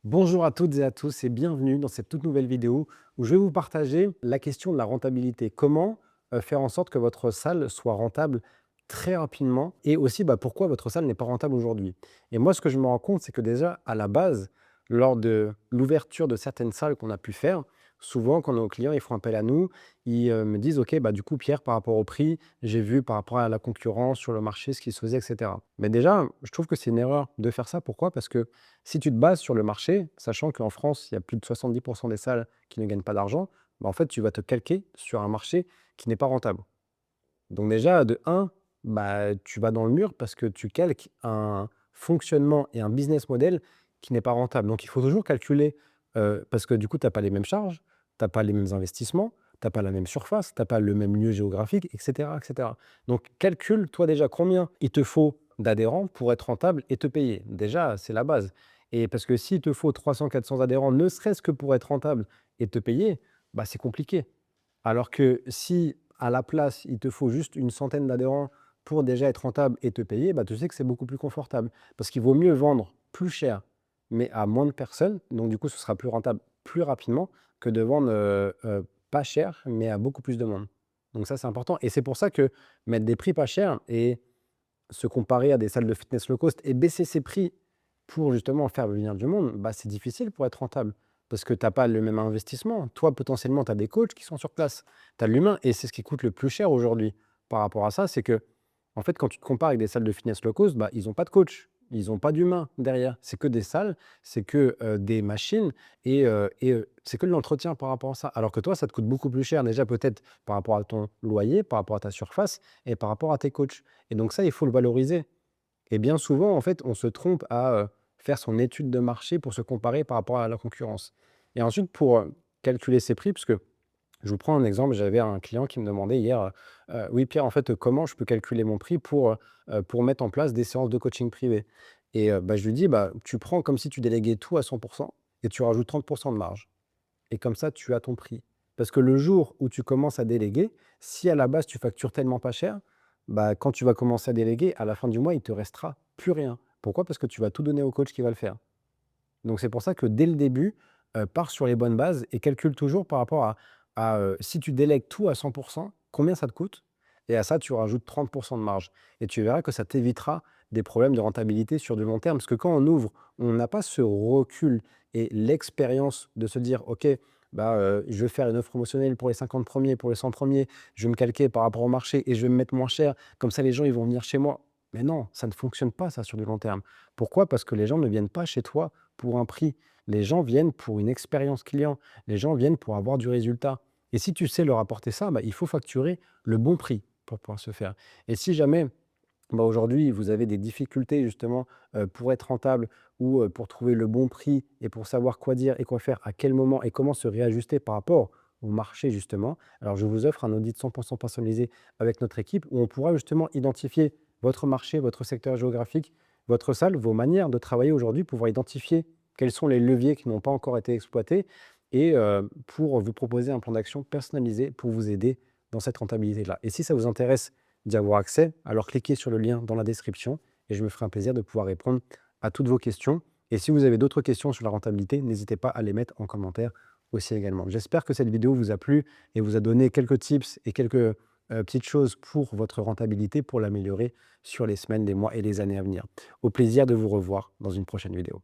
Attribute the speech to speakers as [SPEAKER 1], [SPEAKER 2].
[SPEAKER 1] Bonjour à toutes et à tous et bienvenue dans cette toute nouvelle vidéo où je vais vous partager la question de la rentabilité. Comment faire en sorte que votre salle soit rentable très rapidement et aussi pourquoi votre salle n'est pas rentable aujourd'hui. Et moi, ce que je me rends compte, c'est que déjà à la base, lors de l'ouverture de certaines salles qu'on a pu faire, souvent quand nos clients ils font appel à nous, ils me disent, OK, du coup, Pierre, par rapport au prix, j'ai vu par rapport à la concurrence sur le marché ce qui se faisait, etc. Mais déjà, je trouve que c'est une erreur de faire ça. Pourquoi? Parce que si tu te bases sur le marché, sachant qu'en France, il y a plus de 70 des salles qui ne gagnent pas d'argent, en fait, tu vas te calquer sur un marché qui n'est pas rentable. Donc déjà, de un, tu vas dans le mur parce que tu calques un fonctionnement et un business model qui n'est pas rentable. Donc il faut toujours calculer, parce que du coup, tu as pas les mêmes charges, tu as pas les mêmes investissements, tu as pas la même surface, tu as pas le même lieu géographique, et cetera, et cetera. Donc calcule, toi déjà, combien il te faut d'adhérents pour être rentable et te payer. Déjà, c'est la base. Et parce que s'il te faut 300-400 adhérents, ne serait-ce que pour être rentable et te payer, c'est compliqué. Alors que si, à la place, il te faut juste une centaine d'adhérents pour déjà être rentable et te payer, tu sais que c'est beaucoup plus confortable. Parce qu'il vaut mieux vendre plus cher, mais à moins de personnes, donc du coup, ce sera plus rentable plus rapidement que de vendre, pas cher, mais à beaucoup plus de monde. Donc ça, c'est important et c'est pour ça que mettre des prix pas chers et se comparer à des salles de fitness low cost et baisser ses prix pour justement faire venir du monde, c'est difficile pour être rentable parce que tu as pas le même investissement. Toi, potentiellement, tu as des coachs qui sont sur place, tu as l'humain et c'est ce qui coûte le plus cher aujourd'hui par rapport à ça, c'est que en fait, quand tu te compares avec des salles de fitness low cost, ils ont pas de coach, ils ont pas d'humain derrière. C'est que des salles, c'est que, des machines et c'est que de l'entretien par rapport à ça. Alors que toi, ça te coûte beaucoup plus cher déjà peut-être par rapport à ton loyer, par rapport à ta surface et par rapport à tes coachs. Et donc ça, il faut le valoriser. Et bien souvent, en fait, on se trompe à, faire son étude de marché pour se comparer par rapport à la concurrence. Et ensuite pour, calculer ses prix, parce que je vous prends un exemple, j'avais un client qui me demandait hier, «Oui Pierre, en fait, comment je peux calculer mon prix pour mettre en place des séances de coaching privé?» Et je lui dis: tu prends comme si tu déléguais tout à 100 et tu rajoutes 30 de marge et comme ça, tu as ton prix. Parce que le jour où tu commences à déléguer, si à la base tu factures tellement pas cher, quand tu vas commencer à déléguer, à la fin du mois, il te restera plus rien. Pourquoi? Parce que tu vas tout donner au coach qui va le faire. Donc c'est pour ça que dès le début, pars sur les bonnes bases et calcule toujours par rapport à si tu délègues tout à 100 combien ça te coûte? Et à ça, tu rajoutes 30 de marge et tu verras que ça t'évitera des problèmes de rentabilité sur du long terme. Parce que quand on ouvre, on n'a pas ce recul et l'expérience de se dire: «OK, je vais faire une offre promotionnelle pour les 50 premiers, pour les 100 premiers, je vais me calquer par rapport au marché et je vais me mettre moins cher, comme ça les gens ils vont venir chez moi». Mais non, ça ne fonctionne pas ça sur du long terme. Pourquoi? Parce que les gens ne viennent pas chez toi pour un prix. Les gens viennent pour une expérience client. Les gens viennent pour avoir du résultat. Et si tu sais leur apporter ça, il faut facturer le bon prix pour pouvoir se faire. Et si jamais, aujourd'hui, vous avez des difficultés justement pour être rentable ou pour trouver le bon prix et pour savoir quoi dire et quoi faire, à quel moment et comment se réajuster par rapport au marché justement, alors je vous offre un audit 100% personnalisé avec notre équipe où on pourra justement identifier votre marché, votre secteur géographique, votre salle, vos manières de travailler aujourd'hui, pouvoir identifier quels sont les leviers qui n'ont pas encore été exploités et pour vous proposer un plan d'action personnalisé pour vous aider dans cette rentabilité-là. Et si ça vous intéresse d'y avoir accès, alors cliquez sur le lien dans la description et je me ferai un plaisir de pouvoir répondre à toutes vos questions. Et si vous avez d'autres questions sur la rentabilité, n'hésitez pas à les mettre en commentaire aussi également. J'espère que cette vidéo vous a plu et vous a donné quelques tips et quelques petites choses pour votre rentabilité, pour l'améliorer sur les semaines, les mois et les années à venir. Au plaisir de vous revoir dans une prochaine vidéo.